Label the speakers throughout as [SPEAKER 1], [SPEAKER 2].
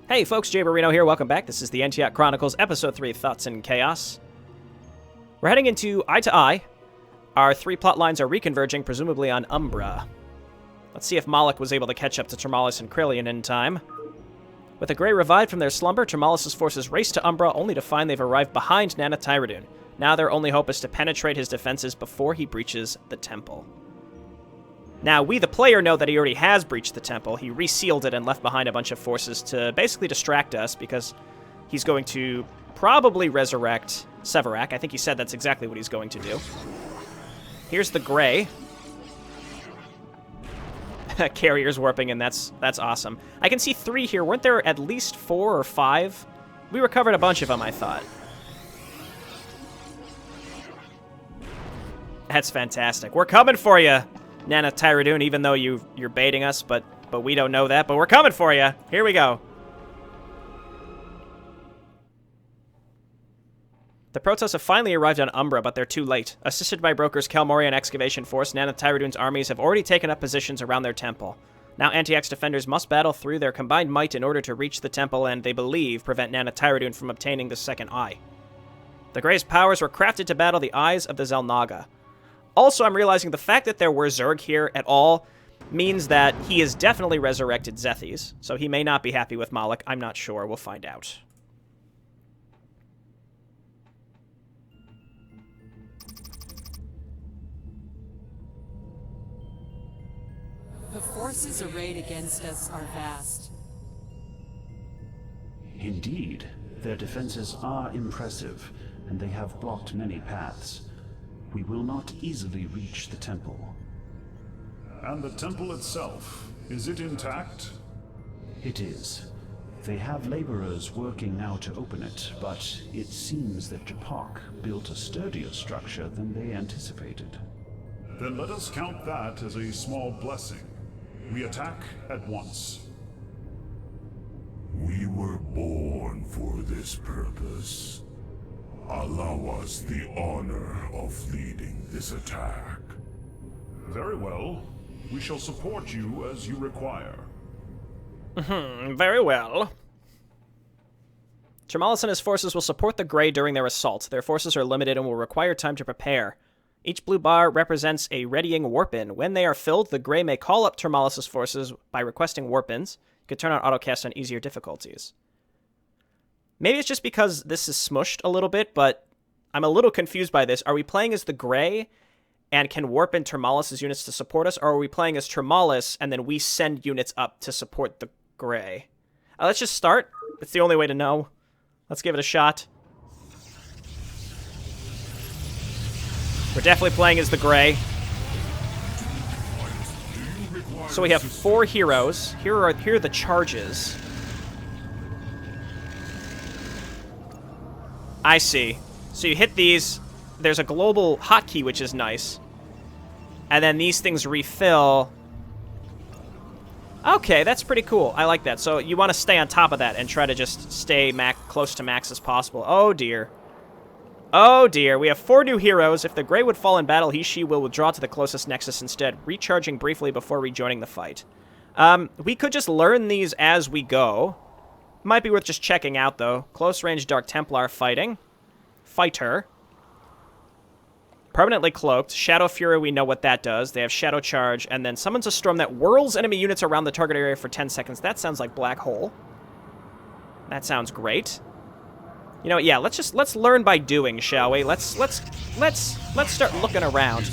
[SPEAKER 1] Hey folks, JayborinoPlays here, welcome back. This is the Antioch Chronicles, Episode 3, Thoughts and Chaos. We're heading into Eye to Eye. Our three plot lines are reconverging, presumably on Umbra. Let's see if Moloch was able to catch up to Turmalis and Krillian in time. With the Grey revived from their slumber, Turmalis' forces race to Umbra, only to find they've arrived behind Nana Tyradun. Now their only hope is to penetrate his defenses before he breaches the temple. Now, we, the player, know that he already has breached the temple. He resealed it and left behind a bunch of forces to basically distract us because he's going to probably resurrect Severak. I think he said that's exactly what he's going to do. Here's the Grey. Carrier's warping, and that's awesome. I can see 3 here. Weren't there at least 4 or 5? We recovered a bunch of them, I thought. That's fantastic. We're coming for you, Nana Tyradun, even though you're baiting us, but we don't know that. But we're coming for you. Here we go. The Protoss have finally arrived on Umbra, but they're too late. Assisted by Broker's Kelmorian excavation force, Nana Tyradun's armies have already taken up positions around their temple. Now Antioch's defenders must battle through their combined might in order to reach the temple and, they believe, prevent Nana Tyradun from obtaining the second eye. The Grey's powers were crafted to battle the eyes of the Xel'Naga. Also, I'm realizing the fact that there were Zerg here at all means that he has definitely resurrected Zethes, so he may not be happy with Moloch. I'm not sure. We'll find out.
[SPEAKER 2] The forces arrayed against us are vast.
[SPEAKER 3] Indeed, their defenses are impressive, and they have blocked many paths. We will not easily reach the temple.
[SPEAKER 4] And the temple itself, is it intact?
[SPEAKER 3] It is. They have laborers working now to open it, but it seems that Japok built a sturdier structure than they anticipated.
[SPEAKER 4] Then let us count that as a small blessing. We attack at once.
[SPEAKER 5] We were born for this purpose. Allow us the honor of leading this attack.
[SPEAKER 4] Very well. We shall support you as you require.
[SPEAKER 1] Very well. Turmalis and his forces will support the Grey during their assault. Their forces are limited and will require time to prepare. Each blue bar represents a readying warp-in. When they are filled, the Grey may call up Turmalis' forces by requesting warp-ins. You can turn on autocast on easier difficulties. Maybe it's just because this is smushed a little bit, but I'm a little confused by this. Are we playing as the Grey and can warp in Turmalis' units to support us, or are we playing as Turmalis and then we send units up to support the Grey? Let's just start. It's the only way to know. Let's give it a shot. We're definitely playing as the Grey. So we have 4 heroes. Here are the charges. I see. So you hit these. There's a global hotkey, which is nice. And then these things refill. Okay, that's pretty cool. I like that. So you want to stay on top of that and try to just stay close to max as possible. Oh, dear. Oh, dear. We have 4 new heroes. If the Grey would fall in battle, he/she will withdraw to the closest nexus instead, recharging briefly before rejoining the fight. We could just learn these as we go. Might be worth just checking out, though. Close-range Dark Templar fighting. Fighter. Permanently cloaked. Shadow Fury, we know what that does. They have Shadow Charge, and then summons a storm that whirls enemy units around the target area for 10 seconds. That sounds like Black Hole. That sounds great. You know, yeah, let's learn by doing, shall we? Let's start looking around.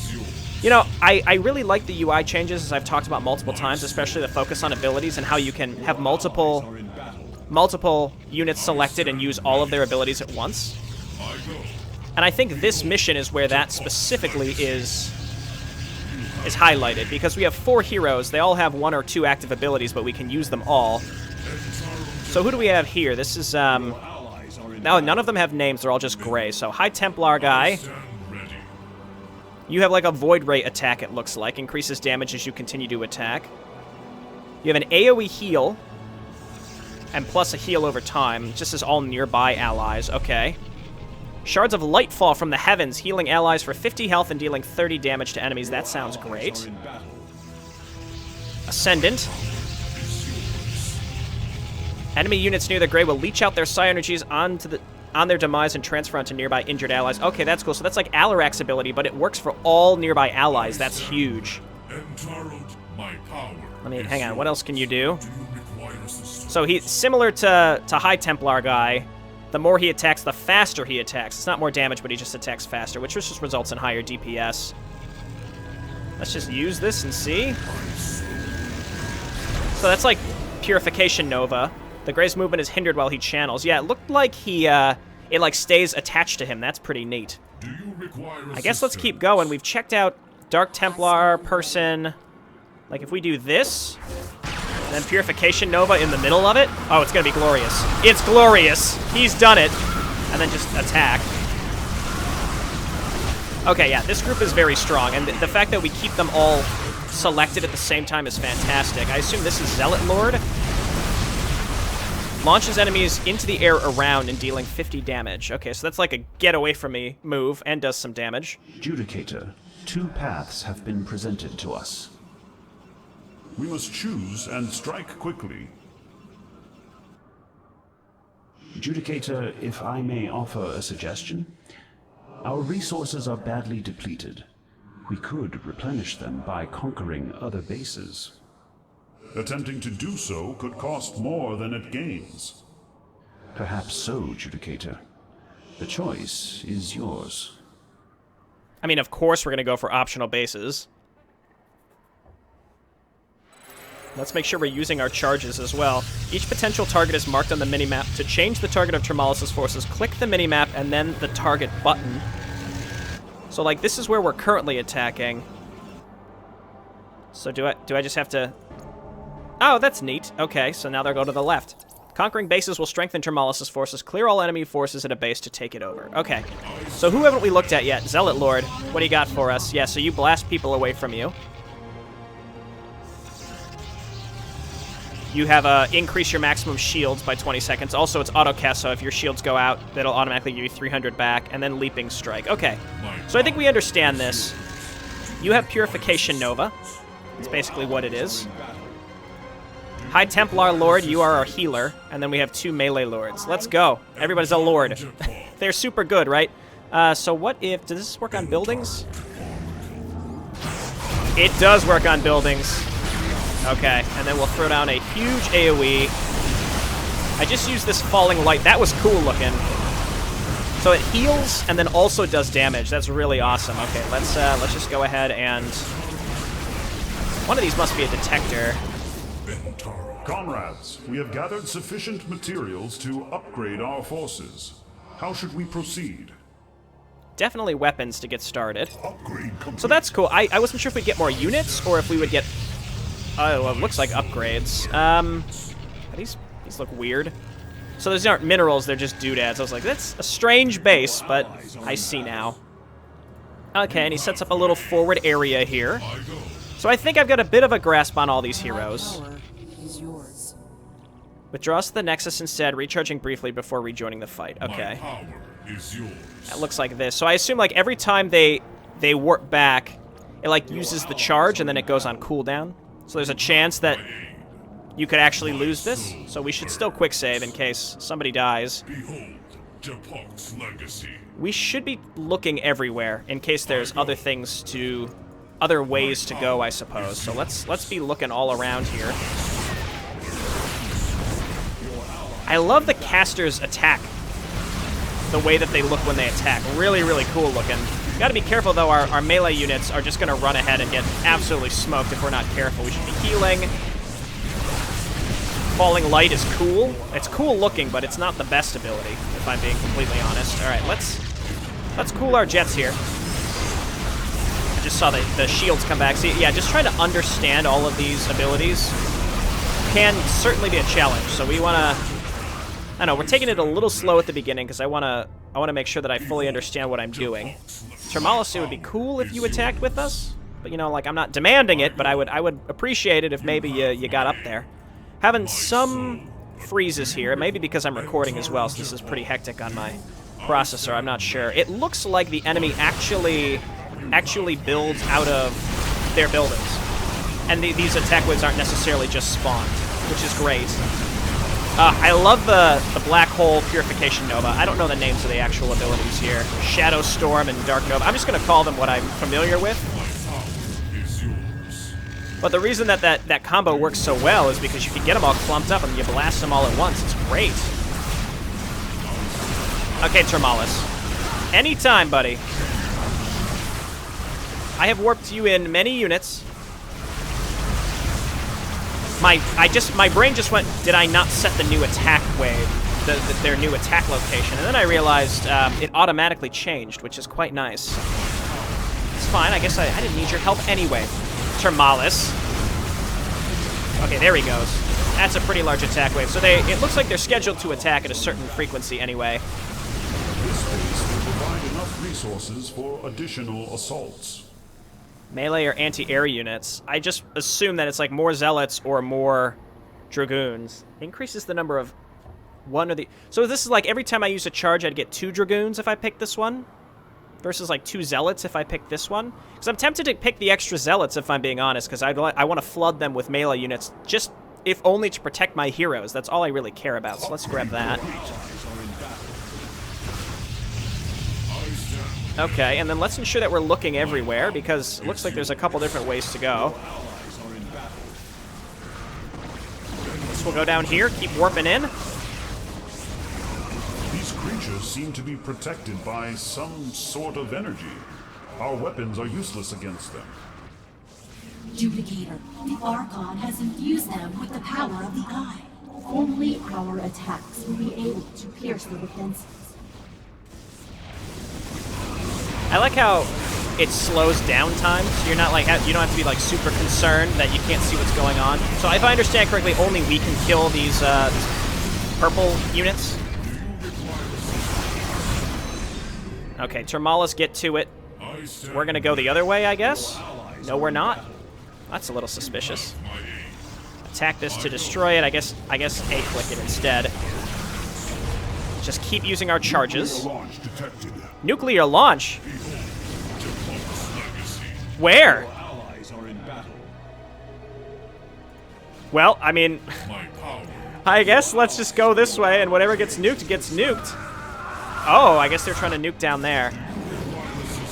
[SPEAKER 1] You know, I really like the UI changes, as I've talked about multiple times, especially the focus on abilities and how you can have multiple units selected and use all of their abilities at once. And I think this mission is where that specifically is highlighted, because we have 4 heroes. They all have 1 or 2 active abilities, but we can use them all. So who do we have here? This is, no, none of them have names. They're all just Grey. So High Templar guy. You have like a Void Ray attack, it looks like. Increases damage as you continue to attack. You have an AoE heal. And plus a heal over time. Just as all nearby allies. Okay. Shards of Light fall from the heavens, healing allies for 50 health and dealing 30 damage to enemies. That sounds great. Ascendant. Enemy units near the Grey will leech out their psi energies on their demise and transfer onto nearby injured allies. Okay, that's cool. So that's like Alarak's ability, but it works for all nearby allies. That's huge. Let me hang on. What else can you do? So he's similar to High Templar guy. The more he attacks, the faster he attacks. It's not more damage, but he just attacks faster, which just results in higher DPS. Let's just use this and see. So that's like Purification Nova. The Grey's movement is hindered while he channels. Yeah, it looked like it like stays attached to him. That's pretty neat. I guess let's keep going. We've checked out Dark Templar person. Like if we do this, then Purification Nova in the middle of it. Oh, it's gonna be glorious. It's glorious. He's done it. And then just attack. Okay, yeah, this group is very strong, and the fact that we keep them all selected at the same time is fantastic. I assume this is Zealot Lord. Launches enemies into the air around and dealing 50 damage. Okay, so that's like a get away from me move and does some damage.
[SPEAKER 3] Judicator, 2 paths have been presented to us.
[SPEAKER 4] We must choose and strike quickly.
[SPEAKER 3] Judicator, if I may offer a suggestion. Our resources are badly depleted. We could replenish them by conquering other bases.
[SPEAKER 4] Attempting to do so could cost more than it gains.
[SPEAKER 3] Perhaps so, Judicator. The choice is yours.
[SPEAKER 1] I mean, of course we're going to go for optional bases. Let's make sure we're using our charges as well. Each potential target is marked on the minimap. To change the target of Turmalis' forces, click the minimap and then the target button. So, like, this is where we're currently attacking. So do I just have to... Oh, that's neat. Okay, so now they'll go to the left. Conquering bases will strengthen Turmalis' forces. Clear all enemy forces at a base to take it over. Okay, so who haven't we looked at yet? Zealot Lord, what do you got for us? Yeah, so you blast people away from you. You have increase your maximum shields by 20 seconds. Also, it's auto-cast, so if your shields go out, that'll automatically give you 300 back, and then Leaping Strike. Okay, so I think we understand this. You have Purification Nova. That's basically what it is. High Templar Lord, you are our healer, and then we have 2 melee lords. Let's go. Everybody's a lord. They're super good, right? So what if... Does this work on buildings? It does work on buildings. Okay, and then we'll throw down a huge AoE. I just used this Falling Light. That was cool looking. So it heals and then also does damage. That's really awesome. Okay, let's just go ahead and... One of these must be a detector.
[SPEAKER 4] Comrades, we have gathered sufficient materials to upgrade our forces. How should we proceed?
[SPEAKER 1] Definitely weapons to get started. So that's cool. I wasn't sure if we'd get more units or if we would get... Oh, it looks like upgrades. These look weird. So those aren't minerals, they're just doodads. I was like, that's a strange base, but I see now. Okay, and he sets up a little forward area here. So I think I've got a bit of a grasp on all these heroes. Withdraws to the Nexus instead, recharging briefly before rejoining the fight. Okay. That looks like this. So I assume, like, every time they warp back, it, like, uses the charge, and then it goes on cooldown. So there's a chance that you could actually lose this. So we should still quick save in case somebody dies. We should be looking everywhere in case there's other ways to go, I suppose. So let's be looking all around here. I love the casters' attack. The way that they look when they attack. Really, really cool looking. Gotta be careful, though. Our melee units are just gonna run ahead and get absolutely smoked if we're not careful. We should be healing. Falling Light is cool. It's cool looking, but it's not the best ability, if I'm being completely honest. Alright, let's cool our jets here. I just saw the shields come back. See, yeah, just trying to understand all of these abilities can certainly be a challenge. So we wanna... I know, we're taking it a little slow at the beginning because I wanna make sure that I fully understand what I'm doing. Turmalis, it would be cool if you attacked with us, but you know, like, I'm not demanding it, but I would appreciate it if maybe you got up there. Having some freezes here, maybe because I'm recording as well, so this is pretty hectic on my processor. I'm not sure. It looks like the enemy actually builds out of their buildings, and these attack waves aren't necessarily just spawned, which is great. I love the Black Hole Purification Nova. I don't know the names of the actual abilities here. Shadow Storm and Dark Nova. I'm just going to call them what I'm familiar with. But the reason that combo works so well is because you can get them all clumped up and you blast them all at once. It's great. Okay, Turmalis. Anytime, buddy. I have warped you in many units. My brain just went, did I not set the new attack wave, their new attack location? And then I realized it automatically changed, which is quite nice. It's fine, I guess I didn't need your help anyway. Turmalis. Okay, there he goes. That's a pretty large attack wave. So it looks like they're scheduled to attack at a certain frequency anyway.
[SPEAKER 4] This base will provide enough resources for additional assaults.
[SPEAKER 1] Melee or anti-air units. I just assume that it's like more zealots or more dragoons. Increases the number of one or the... So this is like every time I use a charge, I'd get 2 dragoons if I pick this one, versus like 2 zealots if I pick this one. Because I'm tempted to pick the extra zealots if I'm being honest, because I want to flood them with melee units, just if only to protect my heroes. That's all I really care about. So let's grab that. Okay, and then let's ensure that we're looking everywhere, because it looks like there's a couple different ways to go. We'll go down here, keep warping in.
[SPEAKER 4] These creatures seem to be protected by some sort of energy. Our weapons are useless against them.
[SPEAKER 6] Duplicator, the Archon has infused them with the power of the Eye. Only our attacks will be able to pierce their defenses.
[SPEAKER 1] I like how it slows down time, so you're not like, you don't have to be like super concerned that you can't see what's going on. So if I understand correctly, only we can kill these purple units. Okay, Turmalis, get to it. We're gonna go the other way, I guess? No, we're not. That's a little suspicious. Attack this to destroy it. I guess A-click it instead. Just keep using our charges. Nuclear launch? Where? Well, I mean, I guess let's just go this way, and whatever gets nuked, gets nuked. Oh, I guess they're trying to nuke down there.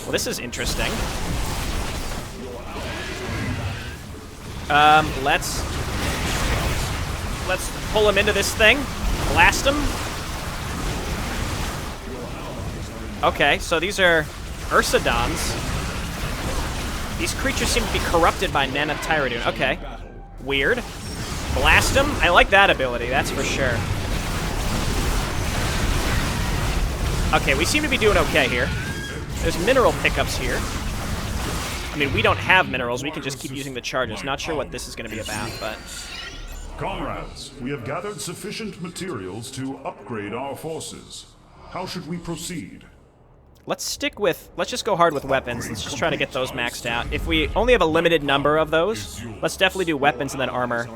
[SPEAKER 1] Well, this is interesting. Let's pull him into this thing. Blast him. Okay, so these are Ursidons. These creatures seem to be corrupted by Nanotyradune. Okay. Weird. Blast him? I like that ability, that's for sure. Okay, we seem to be doing okay here. There's mineral pickups here. I mean, we don't have minerals. We can just keep using the charges. Not sure what this is going to be about, but...
[SPEAKER 4] Comrades, we have gathered sufficient materials to upgrade our forces. How should we proceed?
[SPEAKER 1] Let's just go hard with weapons. Let's just try to get those maxed out. If we only have a limited number of those, let's definitely do weapons and then armor.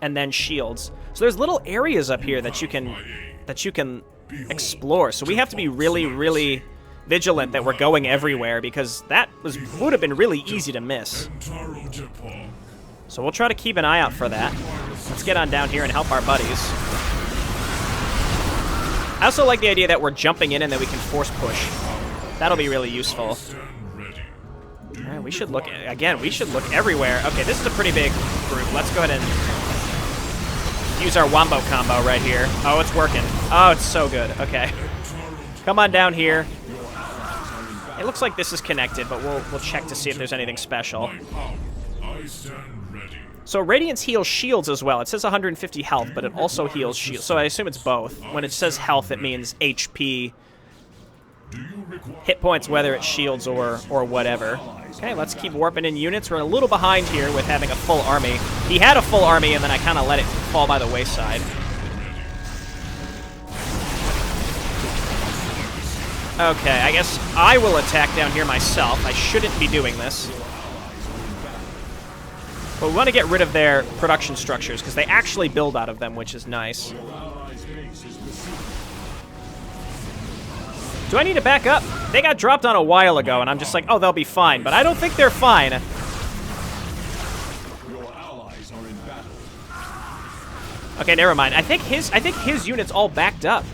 [SPEAKER 1] And then shields. So there's little areas up here that you can explore. So we have to be really, really vigilant that we're going everywhere, because that would have been really easy to miss. So we'll try to keep an eye out for that. Let's get on down here and help our buddies. I also like the idea that we're jumping in and that we can force push. That'll be really useful. Alright, we should look, again, we should look everywhere. Okay, this is a pretty big group. Let's go ahead and use our wombo combo right here. Oh, it's working. Oh, it's so good. Okay. Come on down here. It looks like this is connected, but we'll check to see if there's anything special. So Radiance heals shields as well. It says 150 health, but it also heals shields. So I assume it's both. When it says health, it means HP, hit points, whether it's shields or whatever. Okay, let's keep warping in units. We're a little behind here with having a full army. He had a full army, and then I kind of let it fall by the wayside. Okay, I guess I will attack down here myself. I shouldn't be doing this. But we want to get rid of their production structures, because they actually build out of them, which is nice. Do I need to back up? They got dropped on a while ago, and I'm just like, oh, they'll be fine. But I don't think they're fine. Okay, never mind. I think his unit's all backed up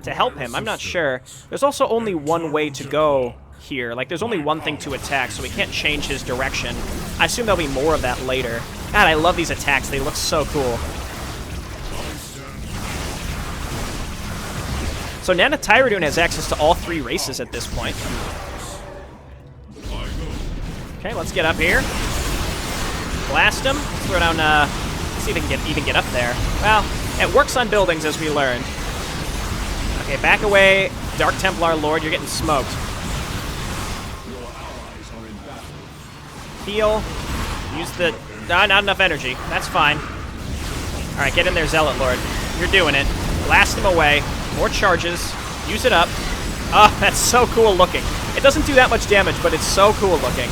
[SPEAKER 1] to help him. I'm not sure. There's also only one way to go here. Like, there's only one thing to attack, so we can't change his direction. I assume there'll be more of that later. God, I love these attacks. They look so cool. So Nana Tyradune has access to all 3 races at this point. Okay, let's get up here. Blast him. Let's throw down, let's see if we can even get up there. Well, it works on buildings, as we learned. Okay, back away. Dark Templar Lord, you're getting smoked. Heal. Use the... not enough energy. That's fine. Alright, get in there, Zealot Lord. You're doing it. Blast him away. More charges. Use it up. Oh, that's so cool looking. It doesn't do that much damage, but it's so cool looking.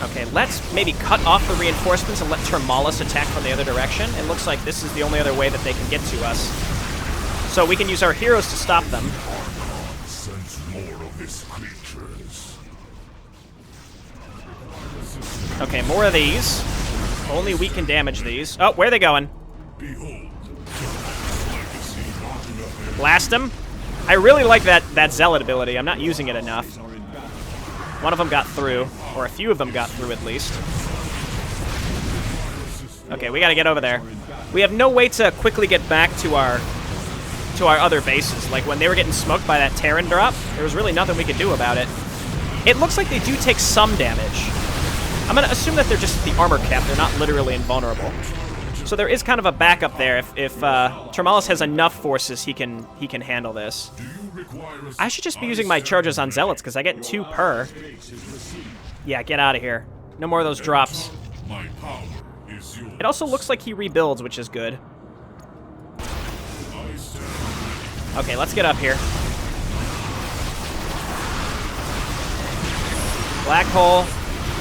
[SPEAKER 1] Okay, let's maybe cut off the reinforcements and let Turmalis attack from the other direction. It looks like this is the only other way that they can get to us. So we can use our heroes to stop them.
[SPEAKER 5] Sense more of his creatures.
[SPEAKER 1] Okay, more of these. Only we can damage these. Oh, where are they going?
[SPEAKER 5] Behold.
[SPEAKER 1] Blast them. I really like that Zealot ability. I'm not using it enough. One of them got through, or a few of them got through at least. Okay, we gotta get over there. We have no way to quickly get back to our other bases. Like, when they were getting smoked by that Terran drop, there was really nothing we could do about it. It looks like they do take some damage. I'm gonna assume that they're just the armor cap. They're not literally invulnerable. So there is kind of a backup there. If Turmalis has enough forces, he can handle this. I should just be using my charges on Zealots, because I get 2 per. Yeah, get out of here. No more of those drops. It also looks like he rebuilds, which is good. Okay, let's get up here. Black hole.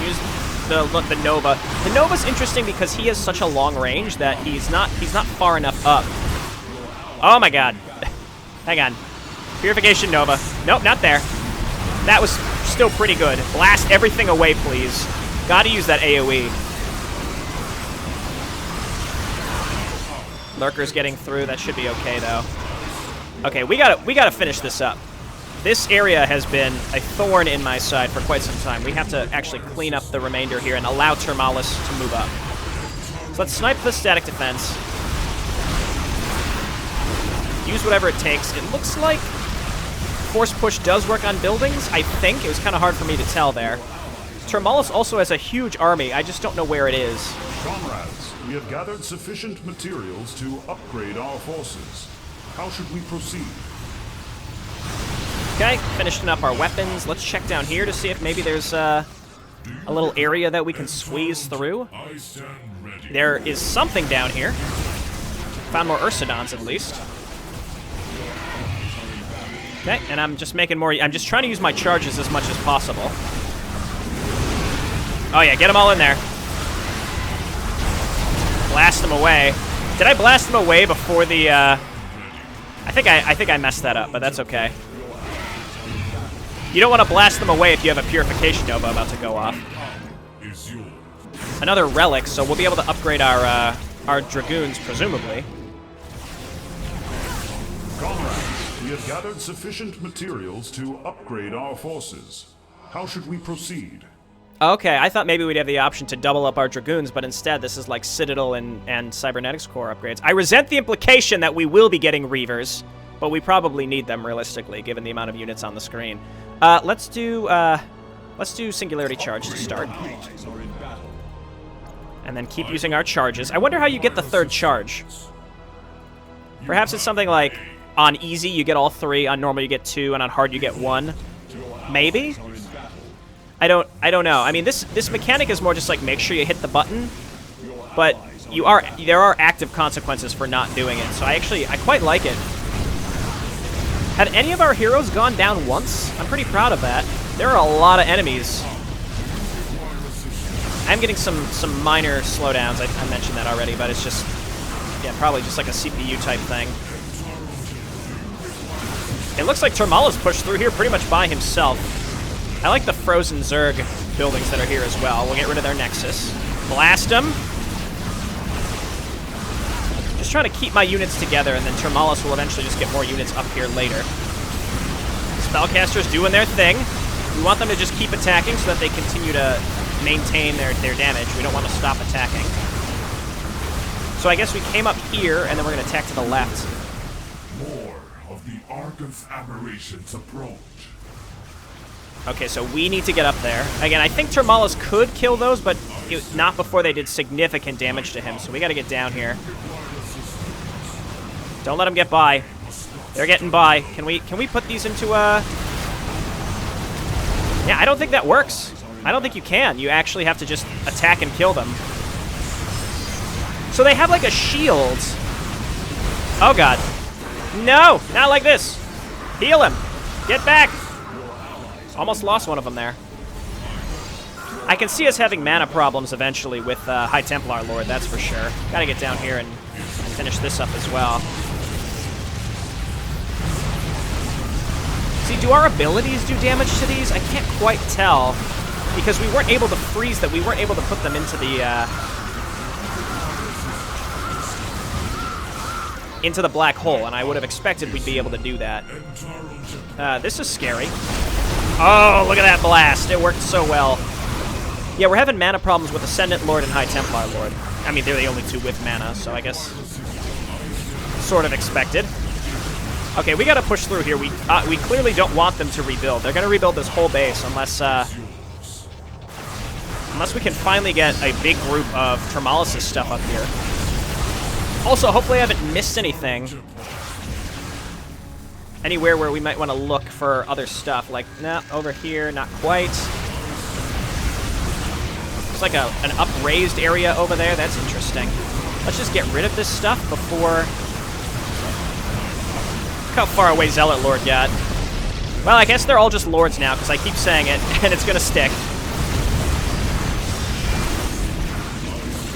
[SPEAKER 1] Use the Nova. The Nova's interesting because he has such a long range that he's not far enough up. Oh my god. Hang on. Purification Nova. Nope, not there. That was still pretty good. Blast everything away, please. Gotta use that AoE. Lurker's getting through. That should be okay, though. Okay, we gotta finish this up. This area has been a thorn in my side for quite some time. We have to actually clean up the remainder here and allow Turmalis to move up. So let's snipe the static defense. Use whatever it takes. It looks like force push does work on buildings, I think. It was kind of hard for me to tell there. Turmalis also has a huge army. I just don't know where it is.
[SPEAKER 4] Comrades, we have gathered sufficient materials to upgrade our forces. How should we proceed?
[SPEAKER 1] Okay, finishing up our weapons. Let's check down here to see if maybe there's a little area that we can squeeze through. There is something down here. Found more Ursidons, at least. Okay, and I'm just making more... I'm just trying to use my charges as much as possible. Oh yeah, get them all in there. Blast them away. Did I blast them away before the... I think I messed that up, but that's okay. You don't want to blast them away if you have a Purification Nova about to go off. Another relic, so we'll be able to upgrade our Dragoons, presumably.
[SPEAKER 4] Comrades, we have gathered sufficient materials to upgrade our forces. How should we proceed?
[SPEAKER 1] Okay, I thought maybe we'd have the option to double up our Dragoons, but instead this is like Citadel and Cybernetics Core upgrades. I resent the implication that we will be getting Reavers, but we probably need them realistically, given the amount of units on the screen. Let's do Singularity Charge to start. And then keep using our charges. I wonder how you get the 3rd charge. Perhaps it's something like, on easy you get all 3, on normal you get 2, and on hard you get 1. Maybe? I don't know. I mean, this mechanic is more just like, make sure you hit the button, but there are active consequences for not doing it, so I quite like it. Had any of our heroes gone down once? I'm pretty proud of that. There are a lot of enemies. I'm getting some minor slowdowns. I mentioned that already, but it's just, yeah, probably just like a CPU type thing. It looks like Turmalis pushed through here pretty much by himself. I like the frozen Zerg buildings that are here as well. We'll get rid of their Nexus. Blast them. Just trying to keep my units together, and then Turmalis will eventually just get more units up here later. Spellcasters doing their thing. We want them to just keep attacking so that they continue to maintain their damage. We don't want to stop attacking. So I guess we came up here, and then we're going to attack to the left.
[SPEAKER 5] More of the Argon's aberrations approach.
[SPEAKER 1] Okay, so we need to get up there. Again, I think Turmalis could kill those, but not before they did significant damage to him, so we got to get down here. Don't let them get by. They're getting by. Can we put these into a... Yeah, I don't think that works. I don't think you can. You actually have to just attack and kill them. So they have like a shield. Oh god. No, not like this. Heal him. Get back. Almost lost one of them there. I can see us having mana problems eventually with High Templar Lord, that's for sure. Gotta get down here and finish this up as well. See, do our abilities do damage to these? I can't quite tell, because we weren't able to freeze them. We weren't able to put them into the black hole, and I would have expected we'd be able to do that. This is scary. Oh, look at that blast. It worked so well. Yeah, we're having mana problems with Ascendant Lord and High Templar Lord. I mean, they're the only two with mana, so I guess sort of expected. Okay, we gotta push through here. We clearly don't want them to rebuild. They're gonna rebuild this whole base unless we can finally get a big group of Turmalis' stuff up here. Also, hopefully I haven't missed anything. Anywhere where we might want to look for other stuff. Like, nah, over here, not quite. There's like an upraised area over there. That's interesting. Let's just get rid of this stuff before... Look how far away Zealot Lord got. Well, I guess they're all just Lords now, because I keep saying it, and it's going to stick.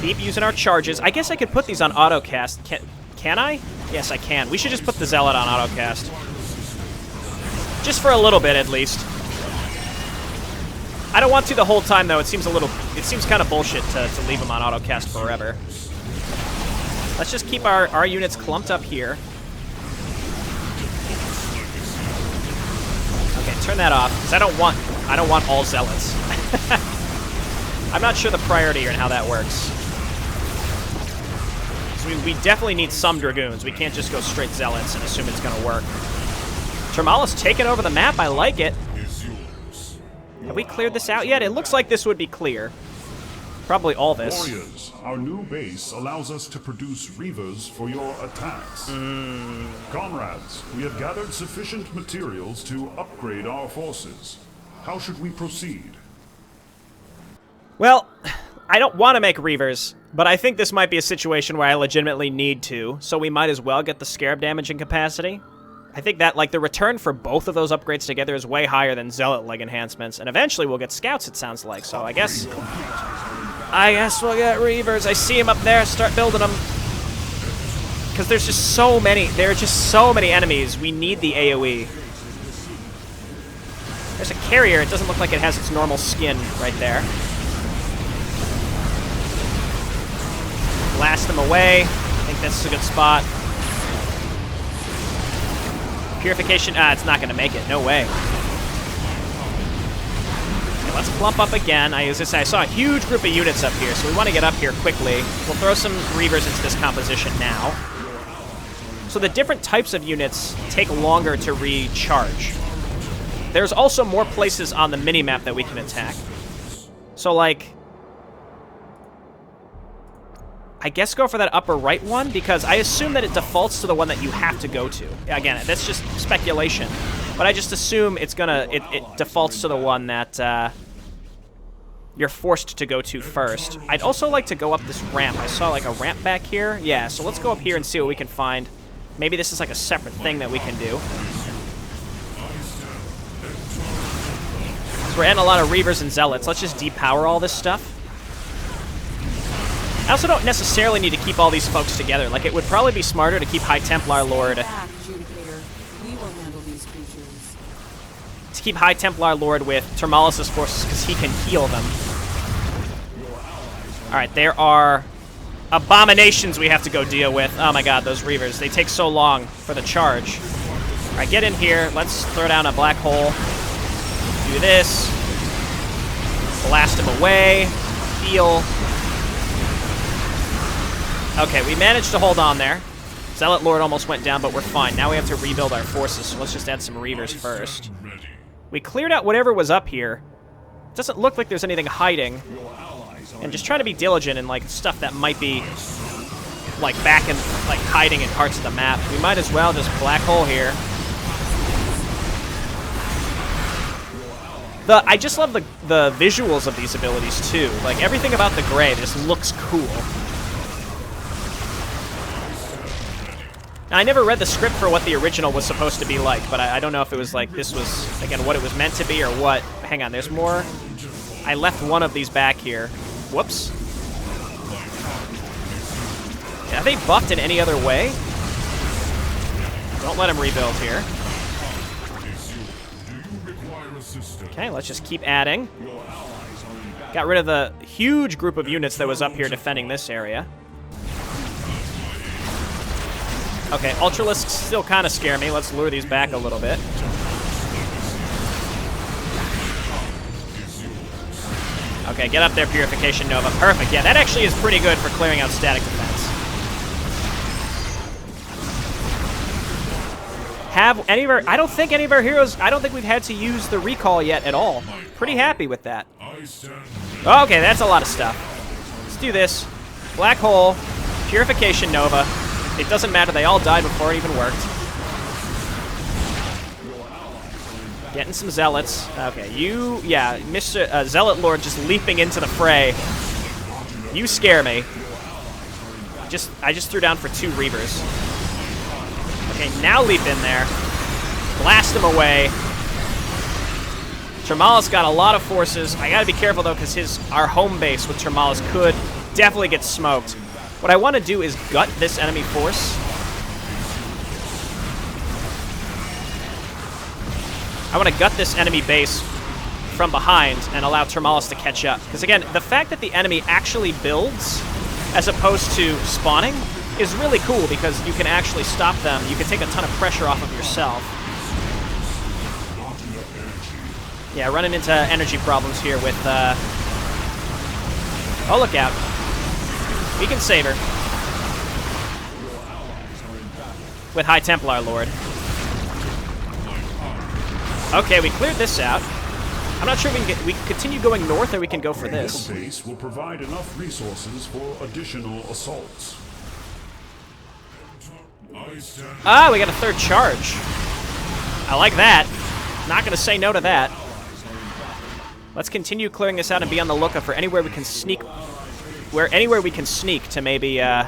[SPEAKER 1] Keep using our charges. I guess I could put these on autocast. Can I? Yes, I can. We should just put the Zealot on autocast. Just for a little bit, at least. I don't want to the whole time, though. It seems kind of bullshit to leave them on autocast forever. Let's just keep our units clumped up here. Okay, turn that off, because I don't want all Zealots. I'm not sure the priority and how that works. So we definitely need some Dragoons. We can't just go straight Zealots and assume it's going to work. Turmalis taking over the map. I like it. Have we cleared this out yet? It looks like this would be clear. Probably all this.
[SPEAKER 4] Warriors, our new base allows us to produce Reavers for your attacks. Comrades, we have gathered sufficient materials to upgrade our forces. How should we proceed?
[SPEAKER 1] Well, I don't want to make Reavers, but I think this might be a situation where I legitimately need to, so we might as well get the Scarab damaging capacity. I think that, like, the return for both of those upgrades together is way higher than Zealot leg enhancements, and eventually we'll get Scouts, it sounds like, so I guess we'll get Reavers. I see them up there. Start building them. Because there's just so many. There are just so many enemies. We need the AoE. There's a carrier. It doesn't look like it has its normal skin right there. Blast them away. I think this is a good spot. Purification. It's not going to make it. No way. Okay, let's clump up again. I saw a huge group of units up here, so we want to get up here quickly. We'll throw some Reavers into this composition now. So the different types of units take longer to recharge. There's also more places on the minimap that we can attack. So, like, I guess go for that upper right one, because I assume that it defaults to the one that you have to go to. Again, that's just speculation. But I just assume it defaults to the one that you're forced to go to first. I'd also like to go up this ramp. I saw, like, a ramp back here. Yeah, so let's go up here and see what we can find. Maybe this is, like, a separate thing that we can do. So we're adding a lot of Reavers and Zealots. Let's just depower all this stuff. I also don't necessarily need to keep all these folks together. Like, it would probably be smarter to keep High Templar Lord.
[SPEAKER 2] Back, Adjudicator. We will handle these creatures.
[SPEAKER 1] To keep High Templar Lord with Turmalis' forces, because he can heal them. Alright, there are abominations we have to go deal with. Oh my god, those Reavers. They take so long for the charge. Alright, get in here. Let's throw down a black hole. Do this. Blast him away. Heal. Okay, we managed to hold on there. Zealot Lord almost went down, but we're fine. Now we have to rebuild our forces, so let's just add some Reavers first. We cleared out whatever was up here. It doesn't look like there's anything hiding. And just try to be diligent in, like, stuff that might be, like, back and, like, hiding in parts of the map. We might as well just black hole here. I just love the visuals of these abilities, too. Like, everything about the gray just looks cool. Now, I never read the script for what the original was supposed to be like, but I don't know if it was like this was, again, what it was meant to be or what. Hang on, there's more. I left one of these back here. Whoops. Are they buffed in any other way? Don't let them rebuild here. Okay, let's just keep adding. Got rid of the huge group of units that was up here defending this area. Okay, Ultralisks still kind of scare me. Let's lure these back a little bit. Okay, get up there, Purification Nova. Perfect. Yeah, that actually is pretty good for clearing out static defense. Have any of our... I don't think any of our heroes... I don't think we've had to use the recall yet at all. Pretty happy with that. Okay, that's a lot of stuff. Let's do this. Black Hole, Purification Nova. It doesn't matter, they all died before it even worked. Getting some Zealots. Okay, you, yeah, Mr. Zealot Lord just leaping into the fray. You scare me. I just threw down for 2 Reavers. Okay, now leap in there. Blast him away. Turmalis got a lot of forces. I gotta be careful though, because our home base with Turmalis could definitely get smoked. What I want to do is gut this enemy force. I want to gut this enemy base from behind and allow Turmalis to catch up. Because again, the fact that the enemy actually builds as opposed to spawning is really cool because you can actually stop them. You can take a ton of pressure off of yourself. Yeah, running into energy problems here with... Oh, look out. We can save her. With High Templar Lord. Okay, we cleared this out. I'm not sure if we can continue going north or we can go for this.
[SPEAKER 4] The base will provide enough resources for additional assaults.
[SPEAKER 1] Ah, we got a 3rd charge. I like that. Not gonna say no to that. Let's continue clearing this out and be on the lookout for anywhere we can sneak. Anywhere we can sneak to maybe, to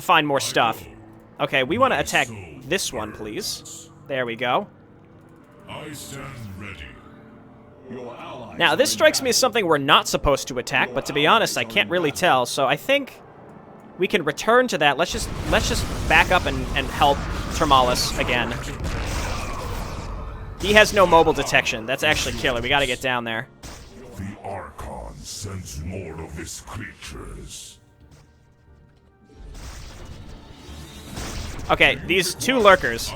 [SPEAKER 1] find more stuff. Okay, we want to attack this one, please. There we go.
[SPEAKER 5] I stand ready.
[SPEAKER 1] Now, this strikes me as something we're not supposed to attack, but to be honest, I can't really tell, so I think we can return to that. Let's just back up and help Turmalis again. He has no mobile detection. That's actually killer. We gotta get down there.
[SPEAKER 5] The Archon sends more of his creatures.
[SPEAKER 1] Okay, these 2 lurkers.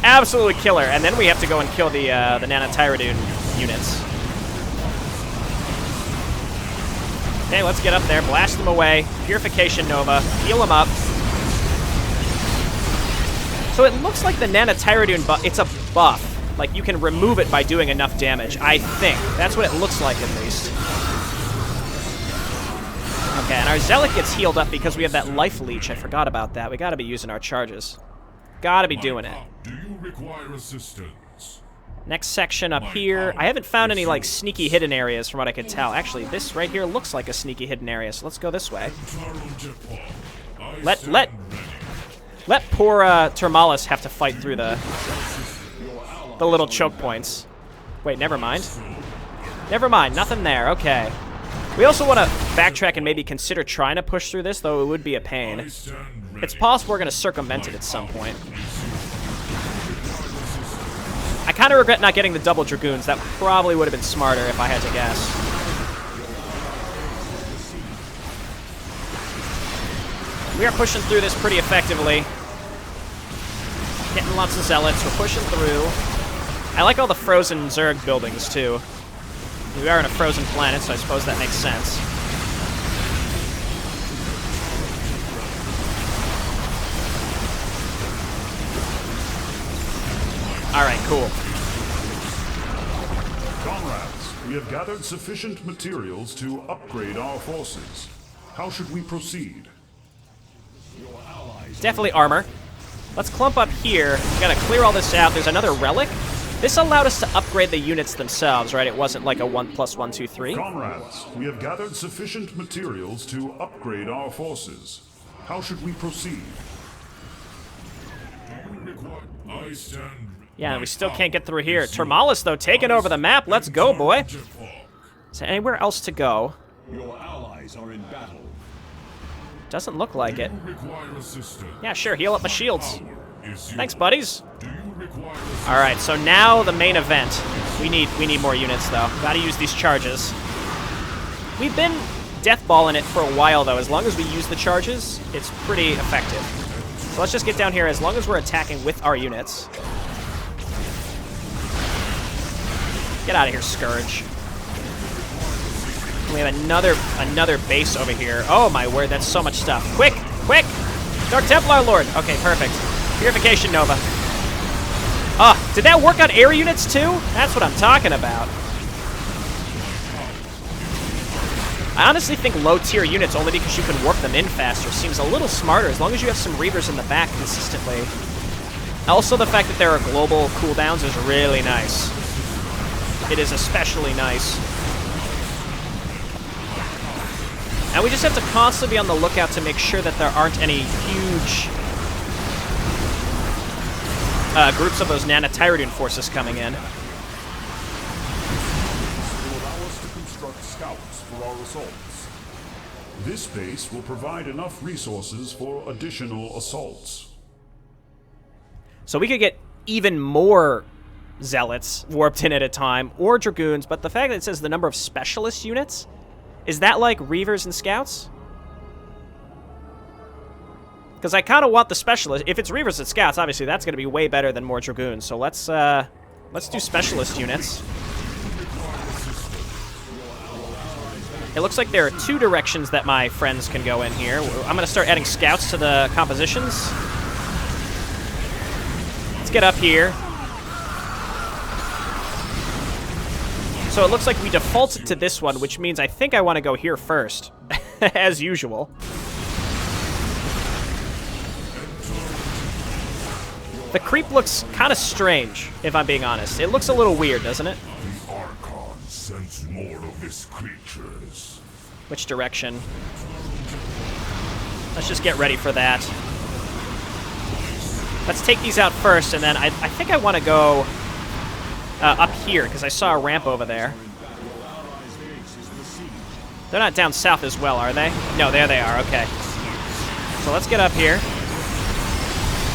[SPEAKER 1] Absolutely killer. And then we have to go and kill the Nanotyrodune units. Okay, let's get up there. Blast them away. Purification Nova. Heal them up. So it looks like the Nanotyrodune buff, it's a buff. Like, you can remove it by doing enough damage, I think. That's what it looks like, at least. Okay, and our Zealot gets healed up because we have that life leech. I forgot about that. We gotta be using our charges. Gotta be doing it.
[SPEAKER 5] Do you require assistance?
[SPEAKER 1] Next section up here. I haven't found any, like, sneaky hidden areas from what I could tell. Actually, this right here looks like a sneaky hidden area, so let's go this way. Let poor Turmalis have to fight through the little choke points. Wait, never mind. Never mind, nothing there. Okay. We also want to backtrack and maybe consider trying to push through this, though it would be a pain. It's possible we're going to circumvent it at some point. I kind of regret not getting the double Dragoons. That probably would have been smarter if I had to guess. We are pushing through this pretty effectively. Getting lots of zealots. We're pushing through. I like all the frozen Zerg buildings, too. We are in a frozen planet, so I suppose that makes sense. Alright, cool.
[SPEAKER 4] Comrades, we have gathered sufficient materials to upgrade our forces. How should we proceed?
[SPEAKER 1] Definitely armor. Let's clump up here. We gotta clear all this out. There's another relic. This allowed us to upgrade the units themselves, right? It wasn't like a 1 + 1, 2, 3.
[SPEAKER 4] Comrades, we have gathered sufficient materials to upgrade our forces. How should we proceed?
[SPEAKER 5] I stand.
[SPEAKER 1] Yeah, we still can't get through here. Turmalis, though, taking over the map. Let's go, boy. Is there anywhere else to go?
[SPEAKER 5] Your allies are in battle.
[SPEAKER 1] Doesn't look like it.
[SPEAKER 5] Require assistance.
[SPEAKER 1] Yeah, sure, heal up my shields.
[SPEAKER 5] Is
[SPEAKER 1] Thanks, buddies.
[SPEAKER 5] Do you require
[SPEAKER 1] Alright, so now the main event. We need more units, though. Gotta use these charges. We've been deathballing it for a while, though. As long as we use the charges, it's pretty effective. So let's just get down here as long as we're attacking with our units. Get out of here, Scourge. We have another base over here. Oh my word, that's so much stuff. Quick, quick! Dark Templar Lord. Okay, perfect. Purification Nova. Oh, did that work on air units too? That's what I'm talking about. I honestly think low-tier units, only because you can warp them in faster, seems a little smarter as long as you have some Reavers in the back consistently. Also, the fact that there are global cooldowns is really nice. It is especially nice. And we just have to constantly be on the lookout to make sure that there aren't any huge groups of those Nanotyradune forces coming in.
[SPEAKER 4] Will allow us to construct scouts for our assaults. This base will provide enough resources for additional assaults.
[SPEAKER 1] So we could get even more zealots warped in at a time, or dragoons, but the fact that it says the number of specialist units, is that like Reavers and Scouts? Because I kind of want the specialist. If it's Reavers and Scouts, obviously that's going to be way better than more dragoons. So let's do specialist units. It looks like there are 2 directions that my friends can go in here. I'm going to start adding scouts to the compositions. Let's get up here. So it looks like we defaulted to this one, which means I think I want to go here first, as usual. The creep looks kind of strange, if I'm being honest. It looks a little weird, doesn't it?
[SPEAKER 5] the Archon sends more of his creatures?
[SPEAKER 1] Which direction? Let's just get ready for that. Let's take these out first, and then I think I want to go up here, because I saw a ramp over there. They're not down south as well, are they? No, there they are, okay. So let's get up here.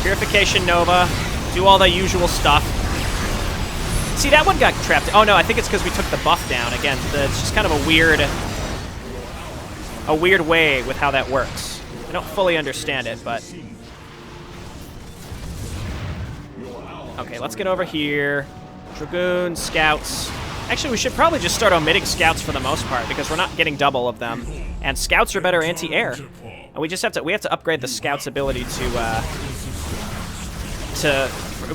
[SPEAKER 1] Purification Nova. Do all the usual stuff. See, that one got trapped. Oh no, I think it's because we took the buff down. Again, it's just kind of a weird way with how that works. I don't fully understand it, but... Okay, let's get over here. Dragoon, Scouts. Actually, we should probably just start omitting Scouts for the most part, because we're not getting double of them. And Scouts are better anti-air. And we just have to upgrade the Scouts' ability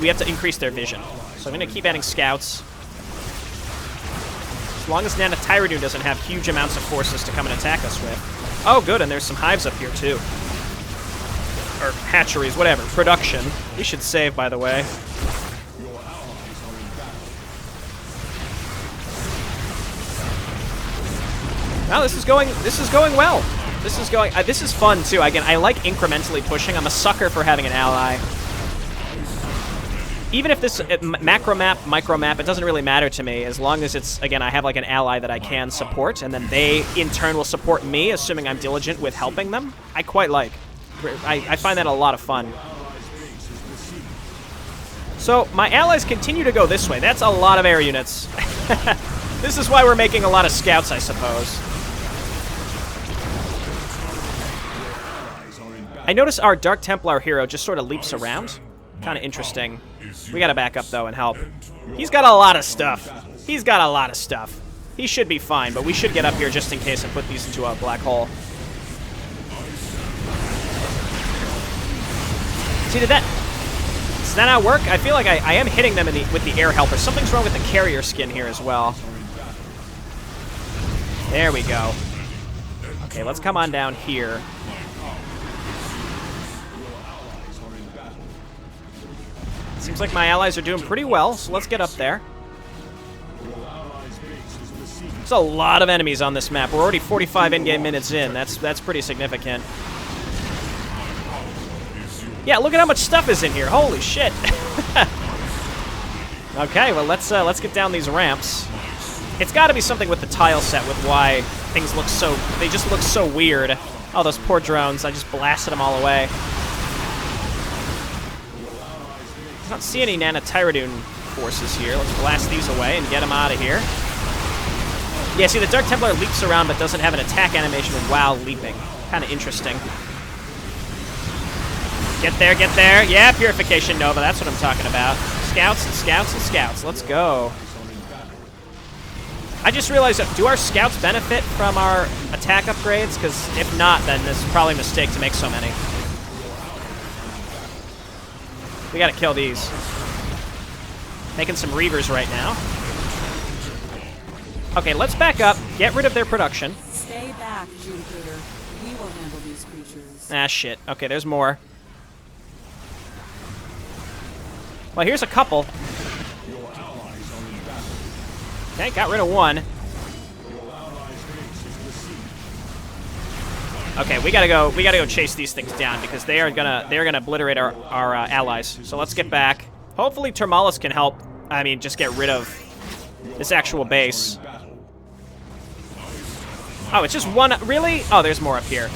[SPEAKER 1] we have to increase their vision. So I'm going to keep adding Scouts. As long as Nanotyradune doesn't have huge amounts of forces to come and attack us with. Oh, good, and there's some hives up here, too. Or hatcheries, whatever. Production. We should save, by the way. Wow, this is going well. This is fun, too. Again, I like incrementally pushing. I'm a sucker for having an ally. Even if this macro map, micro map, it doesn't really matter to me, as long as it's, again, I have like an ally that I can support, and then they, in turn, will support me, assuming I'm diligent with helping them. I quite like. I find that a lot of fun. So, my allies continue to go this way. That's a lot of air units. This is why we're making a lot of scouts, I suppose. I notice our Dark Templar hero just sort of leaps around. Kind of interesting. We gotta back up, though, and help. He's got a lot of stuff. He's got a lot of stuff. He should be fine, but we should get up here just in case and put these into a black hole. See, did that not work? I feel like I am hitting them with the air helper. Something's wrong with the carrier skin here as well. There we go. Okay, let's come on down here. Seems like my allies are doing pretty well, so let's get up there. There's a lot of enemies on this map. We're already 45 in-game minutes in. That's pretty significant. Yeah, look at how much stuff is in here. Holy shit. Okay, well let's get down these ramps. It's got to be something with the tile set with why things look so... They just look so weird. Oh, those poor drones. I just blasted them all away. I don't see any Nanotyrudune forces here. Let's blast these away and get them out of here. Yeah, see, the Dark Templar leaps around but doesn't have an attack animation while leaping. Kind of interesting. Get there, get there. Yeah, Purification Nova. That's what I'm talking about. Scouts and scouts and scouts. Let's go. I just realized, do our scouts benefit from our attack upgrades? Because if not, then this is probably a mistake to make so many. We gotta kill these. Making some Reavers right now. Okay, let's back up, get rid of their production.
[SPEAKER 2] Stay back, Judicator. We will handle these creatures.
[SPEAKER 1] Ah, shit. Okay, there's more. Well, here's a couple. Okay, got rid of one. Okay, we gotta go chase these things down because they're gonna obliterate our allies. So let's get back. Hopefully Turmalis can help. I mean, just get rid of this actual base. Oh, it's just one. Really? Oh, there's more up here.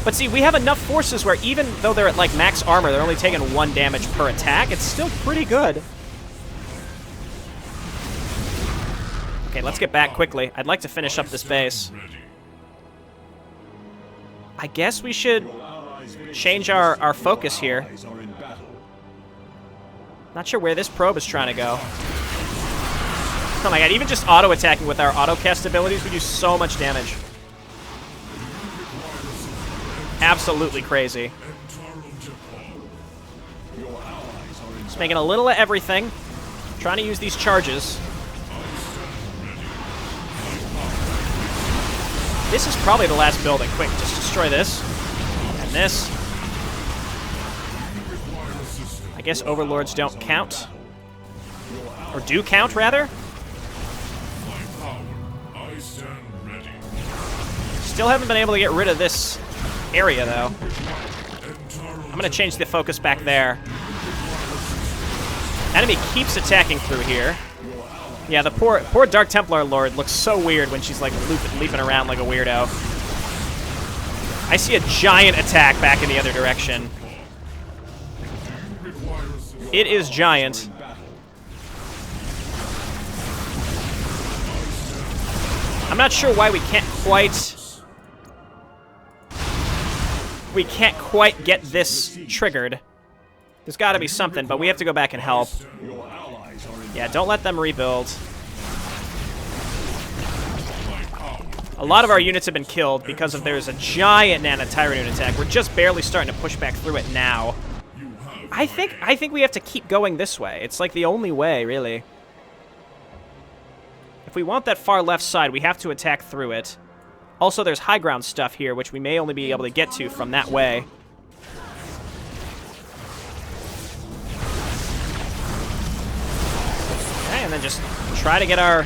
[SPEAKER 1] But see, we have enough forces where even though they're at like max armor, they're only taking 1 damage per attack. It's still pretty good. Okay, let's get back quickly. I'd like to finish up this base. I guess we should change our focus here. Not sure where this probe is trying to go. Oh my god, even just auto-attacking with our auto-cast abilities, we do so much damage. Absolutely crazy. Just making a little of everything. Trying to use these charges. This is probably the last building. Quick, just destroy this. And this. I guess overlords don't count. Or do count, rather. Still haven't been able to get rid of this area, though. I'm going to change the focus back there. Enemy keeps attacking through here. Yeah, the poor Dark Templar Lord looks so weird when she's like leaping around like a weirdo. I see a giant attack back in the other direction. It is giant. I'm not sure why we can't quite get this triggered. There's got to be something, but we have to go back and help. Yeah, don't let them rebuild. A lot of our units have been killed because there's a giant Nanotyrudune attack. We're just barely starting to push back through it now. I think we have to keep going this way. It's like the only way, really. If we want that far left side, we have to attack through it. Also, there's high ground stuff here, which we may only be able to get to from that way. Okay, and then just try to get our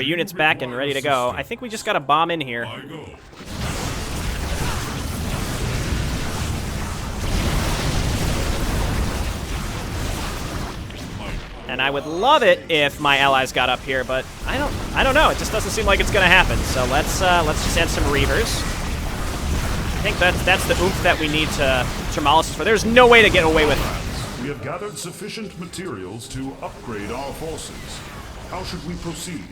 [SPEAKER 1] units back and ready to go. I think we just got a bomb in here. And I would love it if my allies got up here, but I don't know. It just doesn't seem like it's gonna happen. So let's just add some Reavers. I think that's the oomph that we need to Turmalis for. There's no way to get away with it.
[SPEAKER 4] We have gathered sufficient materials to upgrade our forces. How should we proceed?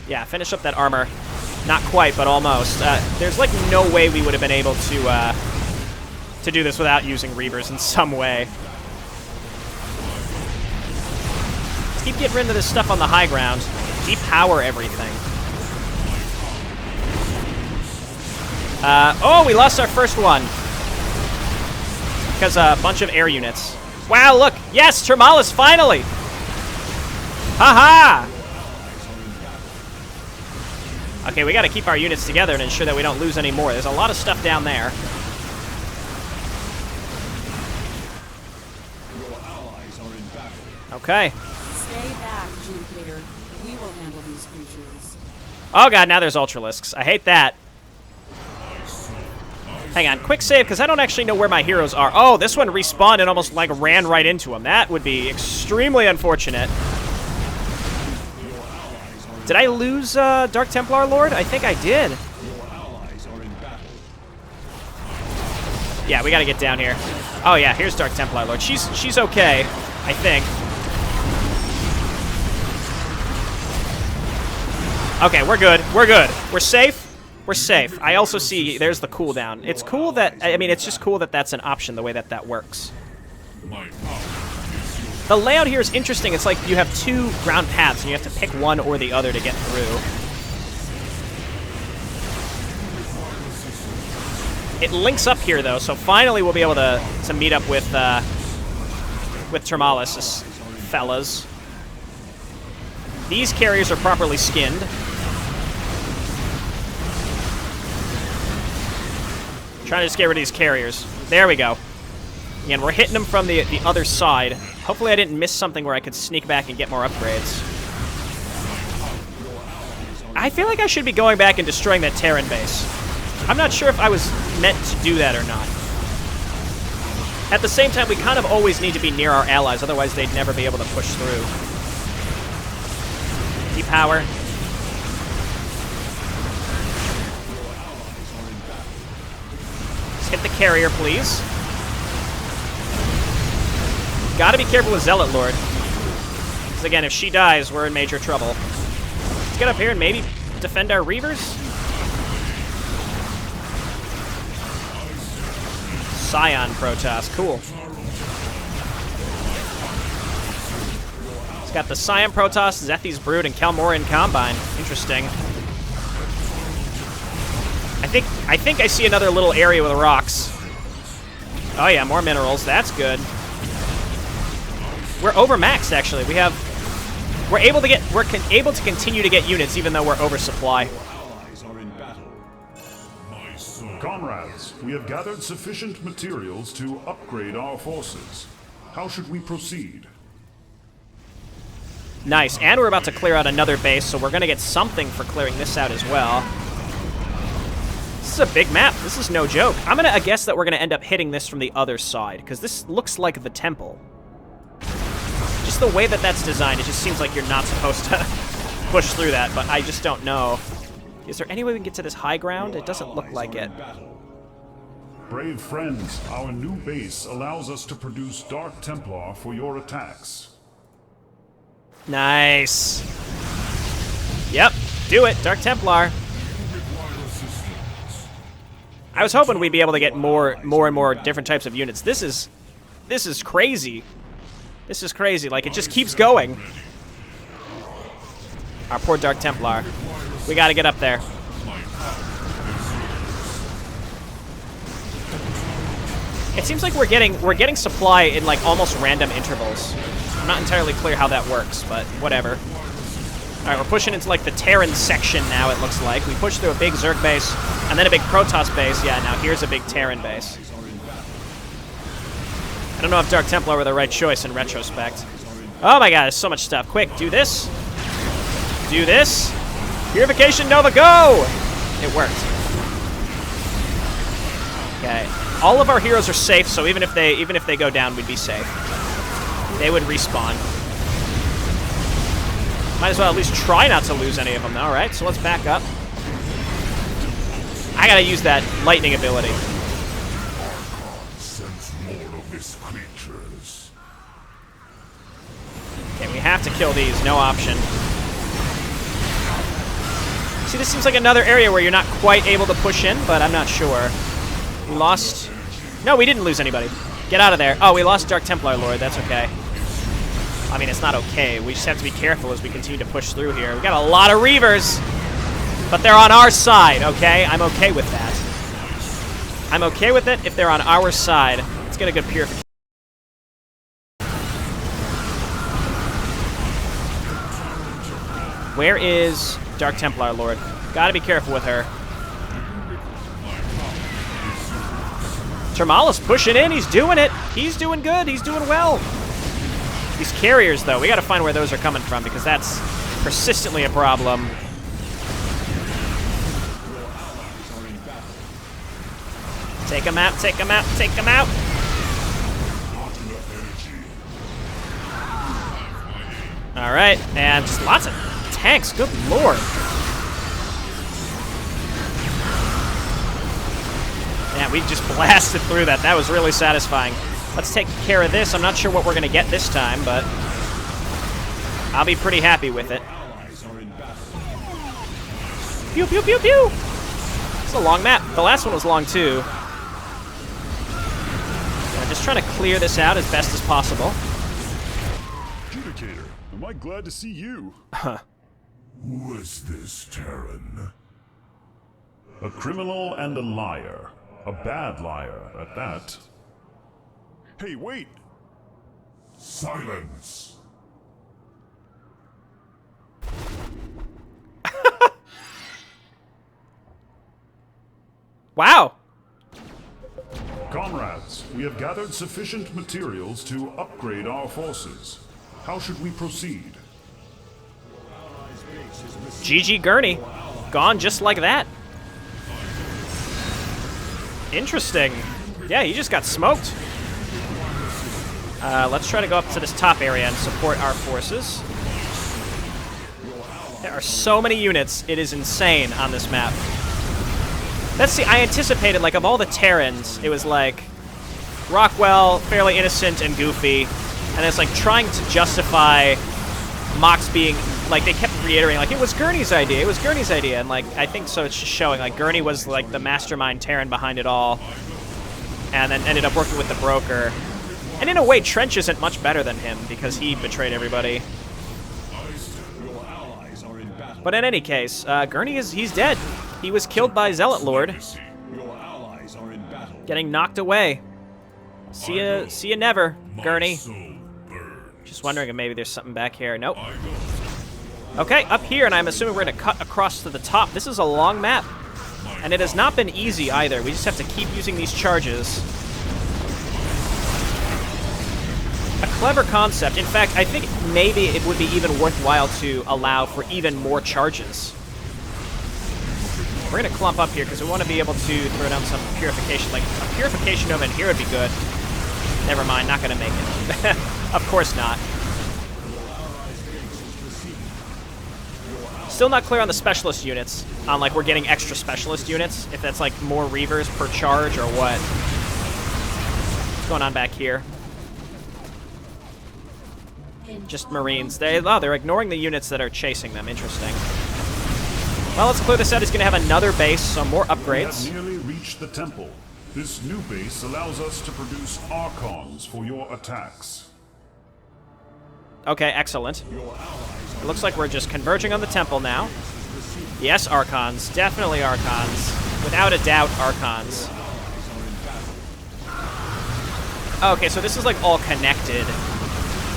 [SPEAKER 1] Yeah, finish up that armor. Not quite, but almost. There's like no way we would have been able to do this without using Reavers in some way. Let's keep getting rid of this stuff on the high ground. Depower everything. Oh, we lost our first one. Because a bunch of air units. Wow, look! Yes, Turmalis, finally! Haha! Okay, we gotta keep our units together and ensure that we don't lose any more. There's a lot of stuff down there. Okay.
[SPEAKER 2] Stay back, Judicator. We will handle these creatures.
[SPEAKER 1] Oh god, now there's Ultralisks. I hate that. Hang on, quick save, because I don't actually know where my heroes are. Oh, this one respawned and almost, like, ran right into him. That would be extremely unfortunate. Did I lose Dark Templar Lord? I think I did. Yeah, we gotta get down here. Oh yeah, here's Dark Templar Lord. She's okay, I think. Okay, we're good. We're good. We're safe. We're safe. I also see there's the cooldown. It's cool that, I mean, it's just cool that that's an option, the way that that works. The layout here is interesting. It's like you have two ground paths, and you have to pick one or the other to get through. It links up here, though, so finally we'll be able to meet up with Turmalis, fellas. These carriers are properly skinned. Trying to just get rid of these carriers. There we go. Again, we're hitting them from the other side. Hopefully I didn't miss something where I could sneak back and get more upgrades. I feel like I should be going back and destroying that Terran base. I'm not sure if I was meant to do that or not. At the same time, we kind of always need to be near our allies, otherwise they'd never be able to push through. Depower. Let's hit the carrier, please. Gotta be careful with Zealot Lord. Because again, if she dies, we're in major trouble. Let's get up here and maybe defend our Reavers. Scion Protoss, cool. It's got the Scion Protoss, Zethi's Brood, and Kelmorian Combine. Interesting. I think I see another little area with rocks. Oh yeah, more minerals. That's good. We're overmaxed, actually. We're able to continue to get units even though we're oversupply.
[SPEAKER 4] Comrades, we have gathered sufficient materials to upgrade our forces. How should we proceed?
[SPEAKER 1] Nice, and we're about to clear out another base, so we're gonna get something for clearing this out as well. This is a big map. This is no joke. I'm gonna guess that we're gonna end up hitting this from the other side, because this looks like the temple. Just the way that that's designed, it just seems like you're not supposed to push through that, but I just don't know. Is there any way we can get to this high ground? It doesn't look like it.
[SPEAKER 4] Brave friends, our new base allows us to produce Dark Templar for your attacks.
[SPEAKER 1] Nice. Yep, do it, Dark Templar. I was hoping we'd be able to get more and more different types of units. This is crazy. This is crazy. Like, it just keeps going. Our poor Dark Templar. We gotta get up there. It seems like we're getting supply in like almost random intervals. I'm not entirely clear how that works, but whatever. Alright, we're pushing into like the Terran section now, it looks like. We pushed through a big Zerg base, and then a big Protoss base. Yeah, now here's a big Terran base. I don't know if Dark Templar were the right choice in retrospect. Oh my god, there's so much stuff. Quick, do this. Do this. Purification Nova, go! It worked. Okay. All of our heroes are safe, so even if they go down, we'd be safe. They would respawn. Might as well at least try not to lose any of them, though. All right, so let's back up. I gotta use that lightning ability. Okay, we have to kill these. No option. See, this seems like another area where you're not quite able to push in, but I'm not sure. We lost... No, we didn't lose anybody. Get out of there. Oh, we lost Dark Templar Lord. That's okay. I mean, it's not okay. We just have to be careful as we continue to push through here. We got a lot of Reavers, but they're on our side, okay? I'm okay with that. I'm okay with it if they're on our side. Let's get a good purification. Where is Dark Templar Lord? Gotta be careful with her. Turmalis pushing in. He's doing it. He's doing good. He's doing well. These carriers, though, we gotta find where those are coming from because that's persistently a problem. Take him out, take him out, take him out. All right, and just lots of tanks. Good lord. Yeah, we just blasted through that. That was really satisfying. Let's take care of this. I'm not sure what we're going to get this time, but I'll be pretty happy with it. Pew, pew, pew, pew. It's a long map. The last one was long, too. I'm just trying to clear this out as best as possible.
[SPEAKER 4] Judicator, am I glad to see you?
[SPEAKER 5] Who is this Terran?
[SPEAKER 4] A criminal and a liar. A bad liar, at that. Hey, wait!
[SPEAKER 5] Silence!
[SPEAKER 1] Wow.
[SPEAKER 4] Comrades, we have gathered sufficient materials to upgrade our forces. How should we proceed?
[SPEAKER 1] GG Gurney. Gone just like that. Interesting. Yeah, he just got smoked. Let's try to go up to this top area and support our forces. There are so many units. It is insane on this map. Let's see. I anticipated, like, of all the Terrans, it was like Rockwell, fairly innocent and goofy, and it's like trying to justify Mox being, like, they kept reiterating, like, it was Gurney's idea, it was Gurney's idea, and, like, I think so it's just showing, like, Gurney was, like, the mastermind Terran behind it all, and then ended up working with the broker. And in a way, Trench isn't much better than him, because he betrayed everybody. But in any case, Gurney he's dead. He was killed by Zealot Lord. Getting knocked away. See ya never, Gurney. Just wondering if maybe there's something back here. Nope. Okay, up here, and I'm assuming we're going to cut across to the top. This is a long map, and it has not been easy either. We just have to keep using these charges. A clever concept. In fact, I think maybe it would be even worthwhile to allow for even more charges. We're going to clump up here because we want to be able to throw down some purification. Like, a purification oven here would be good. Never mind, not going to make it. Of course not. Still not clear on the specialist units. On, like, we're getting extra specialist units. If that's, like, more Reavers per charge or what. What's going on back here? Just Marines. They're ignoring the units that are chasing them. Interesting. Well, let's clear this out. He's going to have another base, so more upgrades.
[SPEAKER 4] We have nearly reached the temple. This new base allows us to produce Archons for your attacks.
[SPEAKER 1] Okay, excellent. It looks like we're just converging on the temple now. Yes, Archons. Definitely Archons. Without a doubt, Archons. Okay, so this is like all connected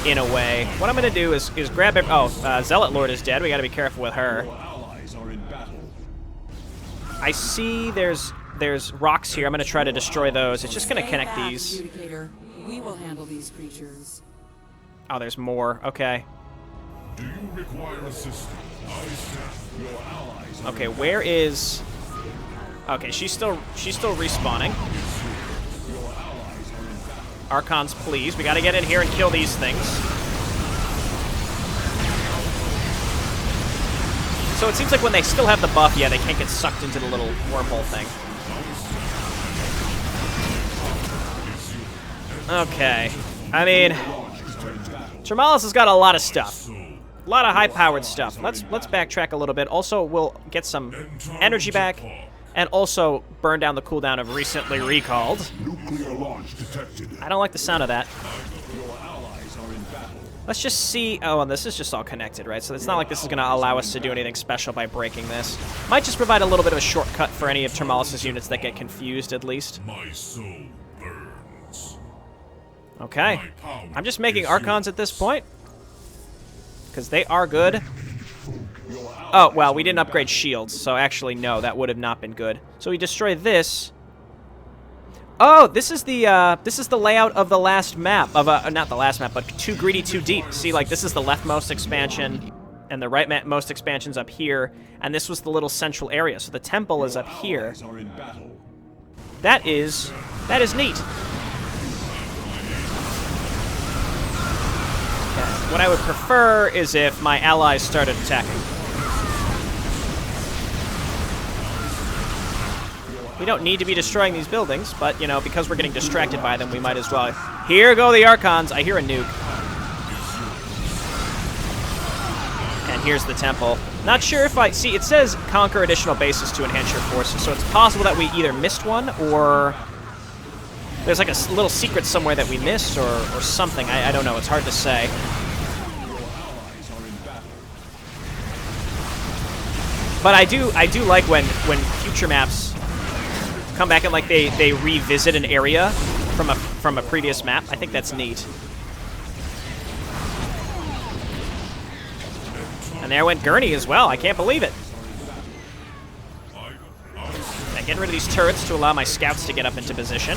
[SPEAKER 1] in a way. What I'm going to do is grab it. Oh, Zealot Lord is dead. We got to be careful with her. I see there's rocks here. I'm going to try to destroy those. It's just going to connect these.
[SPEAKER 2] Judicator. We will handle these creatures.
[SPEAKER 1] Oh, there's more. Okay.
[SPEAKER 5] Do you require assistance? I stand. Your allies.
[SPEAKER 1] Okay, where is... Okay, she's still respawning. Archons, please. We got to get in here and kill these things. So it seems like when they still have the buff, yeah, they can't get sucked into the little wormhole thing. Okay. I mean, Turmalis has got a lot of stuff. A lot of high-powered stuff. Let's backtrack a little bit. Also, we'll get some energy back, and also burn down the cooldown of recently recalled.
[SPEAKER 5] Nuclear launch detected.
[SPEAKER 1] I don't like the sound of that. Let's just see. Oh, and this is just all connected, right? So it's not like this is going to allow us to do anything special by breaking this. Might just provide a little bit of a shortcut for any of Turmalis' units that get confused, at least.
[SPEAKER 5] My soul burns.
[SPEAKER 1] Okay. I'm just making Archons at this point, because they are good. Oh, well, we didn't upgrade shields, so actually, no, that would have not been good. So we destroy this. Oh, this is the layout of the last map of not the last map, but Too Greedy, Too Deep. See, like this is the leftmost expansion, and the rightmost expansion's up here, and this was the little central area. So the temple is up here. That is neat. Okay. What I would prefer is if my allies started attacking. We don't need to be destroying these buildings, but, you know, because we're getting distracted by them, we might as well. Here go the Archons. I hear a nuke. And here's the temple. Not sure if see, it says conquer additional bases to enhance your forces, so it's possible that we either missed one, or there's like a little secret somewhere that we missed, or something. I don't know. It's hard to say. But I do like when future maps come back and like they revisit an area from a previous map. I think that's neat. And there went Gurney as well. I can't believe it. I get rid of these turrets to allow my scouts to get up into position.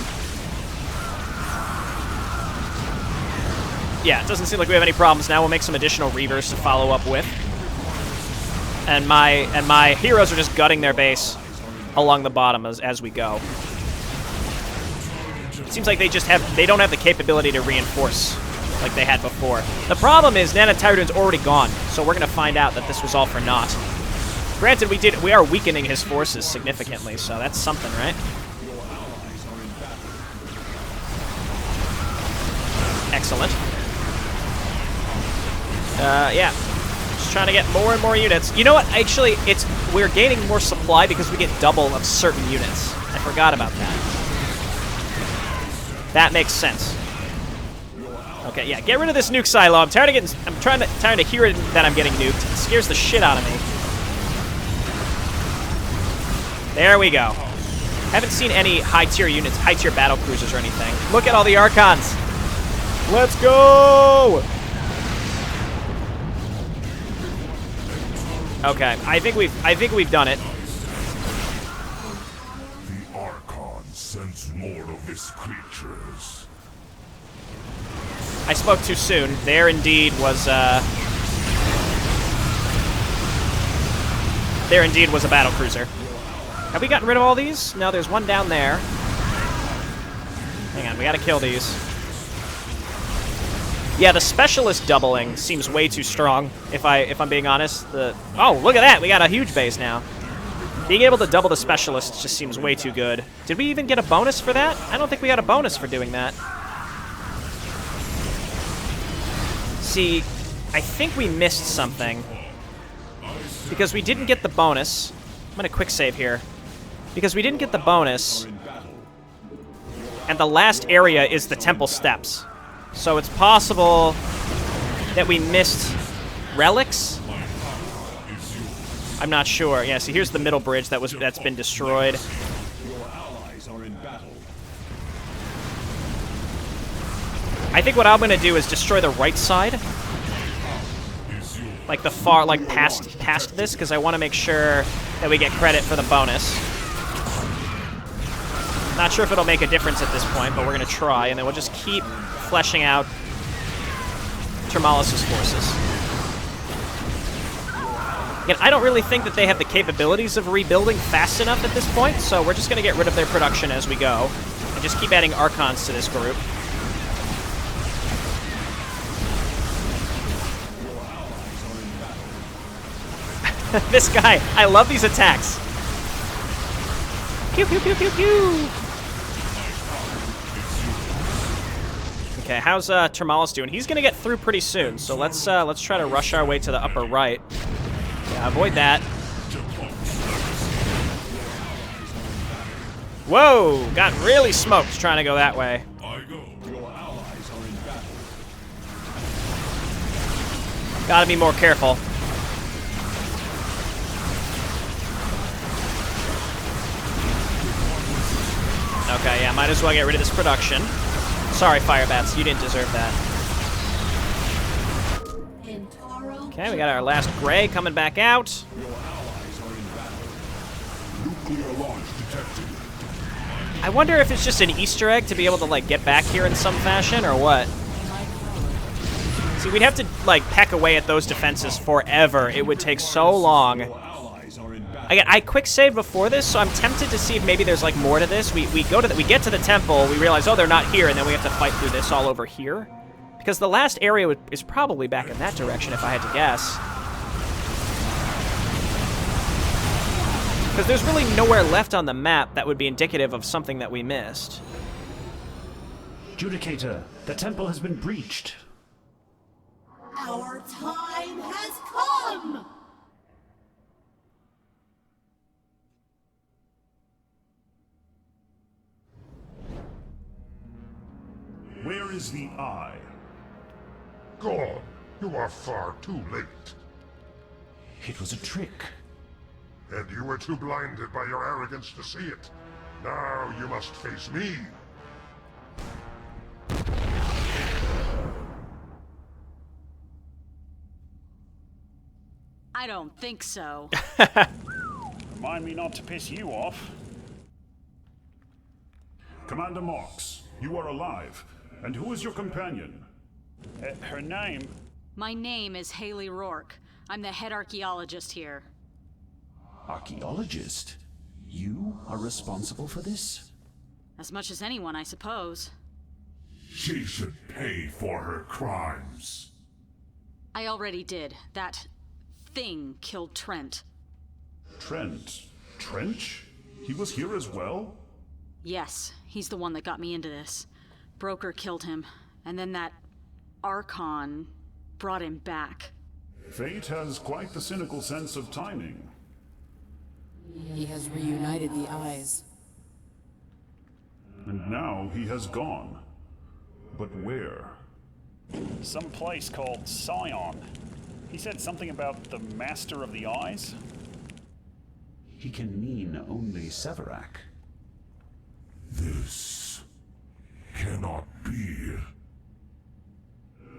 [SPEAKER 1] Yeah, it doesn't seem like we have any problems now. We'll make some additional Reavers to follow up with. And my heroes are just gutting their base along the bottom as we go. It seems like they don't have the capability to reinforce like they had before. The problem is Nana Tyrodon's already gone, so we're gonna find out that this was all for naught. Granted, we are weakening his forces significantly, so that's something, right? Excellent. Yeah. Just trying to get more and more units. You know what? Actually, we're gaining more supply because we get double of certain units. I forgot about that. That makes sense. Okay, yeah, get rid of this nuke silo. I'm tired to hear that I'm getting nuked. It scares the shit out of me. There we go. Haven't seen any high-tier units, high-tier battle cruisers or anything. Look at all the Archons. Let's go! Okay, I think we've done it.
[SPEAKER 5] The Archon sends more of his creatures.
[SPEAKER 1] I spoke too soon. There indeed was a battle cruiser. Have we gotten rid of all these? No, there's one down there. Hang on, we gotta kill these. Yeah, the specialist doubling seems way too strong, if I'm being honest. Oh, look at that! We got a huge base now. Being able to double the specialist just seems way too good. Did we even get a bonus for that? I don't think we got a bonus for doing that. See, I think we missed something. Because we didn't get the bonus. I'm gonna quick save here. Because we didn't get the bonus. And the last area is the temple steps. So it's possible that we missed relics? I'm not sure. Yeah, see, here's the middle bridge that's been destroyed. I think what I'm gonna do is destroy the right side. Like the far, like past this, because I want to make sure that we get credit for the bonus. Not sure if it'll make a difference at this point, but we're gonna try, and then we'll just keep fleshing out Turmalis' forces. Again, I don't really think that they have the capabilities of rebuilding fast enough at this point, so we're just gonna get rid of their production as we go, and just keep adding Archons to this group. This guy, I love these attacks. Pew, pew, pew, pew, pew. Okay, how's Turmalis doing? He's gonna get through pretty soon, so let's try to rush our way to the upper right. Yeah, avoid that. Whoa! Got really smoked trying to go that way. Gotta be more careful. Okay, yeah, might as well get rid of this production. Sorry, Firebats, you didn't deserve that. Okay, we got our last gray coming back out.
[SPEAKER 5] Nuclear launch detected.
[SPEAKER 1] I wonder if it's just an Easter egg to be able to, like, get back here in some fashion, or what? See, we'd have to, like, peck away at those defenses forever. It would take so long. I quick saved before this, so I'm tempted to see if maybe there's, like, more to this. We get to the temple, we realize, oh, they're not here, and then we have to fight through this all over here. Because the last area is probably back in that direction, if I had to guess. Because there's really nowhere left on the map that would be indicative of something that we missed.
[SPEAKER 3] Judicator, the temple has been breached.
[SPEAKER 6] Our time has come!
[SPEAKER 4] Where is the eye?
[SPEAKER 5] Gone. You are far too late.
[SPEAKER 3] It was a trick.
[SPEAKER 5] And you were too blinded by your arrogance to see it. Now you must face me.
[SPEAKER 7] I don't think so.
[SPEAKER 4] Remind me not to piss you off. Commander Marks, you are alive. And who is your companion? Her name?
[SPEAKER 7] My name is Haley Rourke. I'm the head archaeologist here.
[SPEAKER 3] Archaeologist? You are responsible for this?
[SPEAKER 7] As much as anyone, I suppose.
[SPEAKER 5] She should pay for her crimes.
[SPEAKER 7] I already did. That thing killed Trent.
[SPEAKER 4] Trent? Trench? He was here as well?
[SPEAKER 7] Yes, he's the one that got me into this. Broker killed him, and then that Archon brought him back.
[SPEAKER 4] Fate has quite the cynical sense of timing.
[SPEAKER 2] He has reunited the eyes.
[SPEAKER 4] And now he has gone. But where?
[SPEAKER 8] Some place called Scion. He said something about the Master of the Eyes?
[SPEAKER 3] He can mean only Severac.
[SPEAKER 5] This cannot be.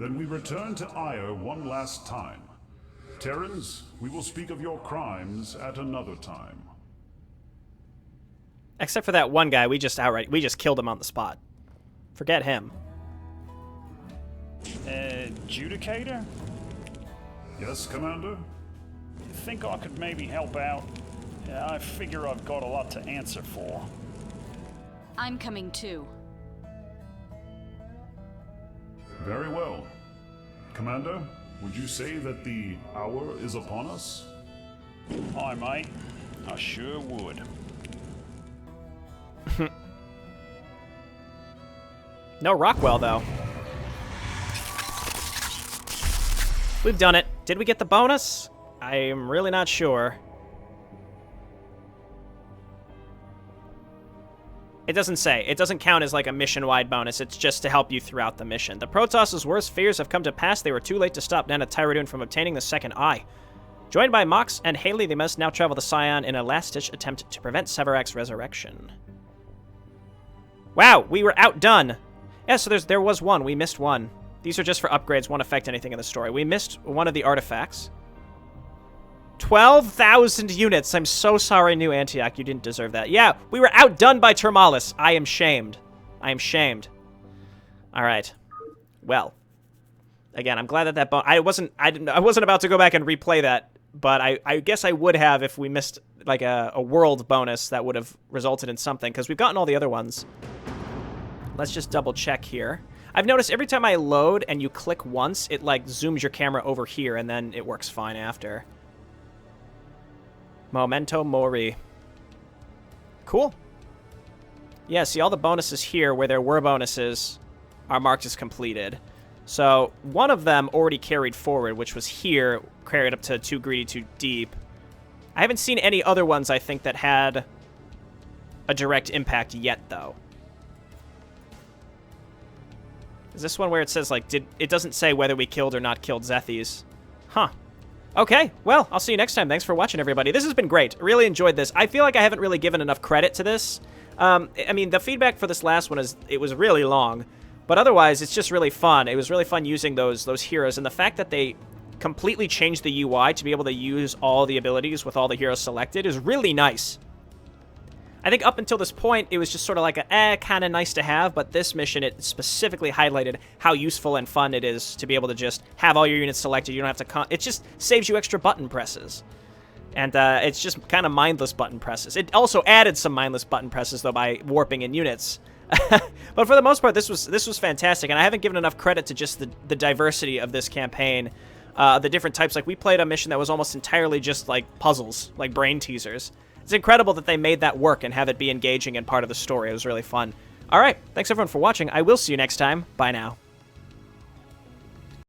[SPEAKER 4] Then we return to Ire one last time. Terrans, we will speak of your crimes at another time.
[SPEAKER 1] Except for that one guy, we just killed him on the spot. Forget him.
[SPEAKER 8] Judicator?
[SPEAKER 4] Yes, Commander?
[SPEAKER 8] Think I could maybe help out? I figure I've got a lot to answer for.
[SPEAKER 7] I'm coming too.
[SPEAKER 4] Very well. Commander, would you say that the hour is upon us?
[SPEAKER 8] Aye, mate. I sure would.
[SPEAKER 1] No Rockwell, though. We've done it. Did we get the bonus? I'm really not sure. It doesn't say. It doesn't count as like a mission-wide bonus. It's just to help you throughout the mission. The Protoss' worst fears have come to pass. They were too late to stop Nana Tyradun from obtaining the second eye. Joined by Mox and Haley, they must now travel to Scion in a last-ditch attempt to prevent Severac's resurrection. Wow, we were outdone. Yeah, so there was one. We missed one. These are just for upgrades, won't affect anything in the story. We missed one of the artifacts. 12,000 units. I'm so sorry, New Antioch. You didn't deserve that. Yeah, we were outdone by Turmalis. I am shamed. I am shamed. All right. Well, again, I'm glad that I wasn't about to go back and replay that, but I guess I would have if we missed like a world bonus that would have resulted in something, because we've gotten all the other ones. Let's just double check here. I've noticed every time I load and you click once, it like zooms your camera over here and then it works fine after. Memento Mori. Cool. Yeah, see all the bonuses here where there were bonuses. are marked as completed. So one of them already carried forward, which was here, carried up to Too Greedy, Too Deep. I haven't seen any other ones, I think, that had a direct impact yet, though. Is this one where it says, like, it doesn't say whether we killed or not killed Zethes? Huh. Okay, well, I'll see you next time. Thanks for watching, everybody. This has been great. Really enjoyed this. I feel like I haven't really given enough credit to this. I mean, the feedback for this last one is it was really long, but otherwise, it's just really fun. It was really fun using those heroes, and the fact that they completely changed the UI to be able to use all the abilities with all the heroes selected is really nice. I think up until this point, it was just sort of like a, kind of nice to have, but this mission, it specifically highlighted how useful and fun it is to be able to just have all your units selected. You don't have to, it just saves you extra button presses. And it's just kind of mindless button presses. It also added some mindless button presses, though, by warping in units. But for the most part, this was fantastic, and I haven't given enough credit to just the diversity of this campaign. The different types. Like, we played a mission that was almost entirely just, like, puzzles, like brain teasers. It's incredible that they made that work and have it be engaging and part of the story. It was really fun. All right, thanks everyone for watching. I will see you next time. Bye now.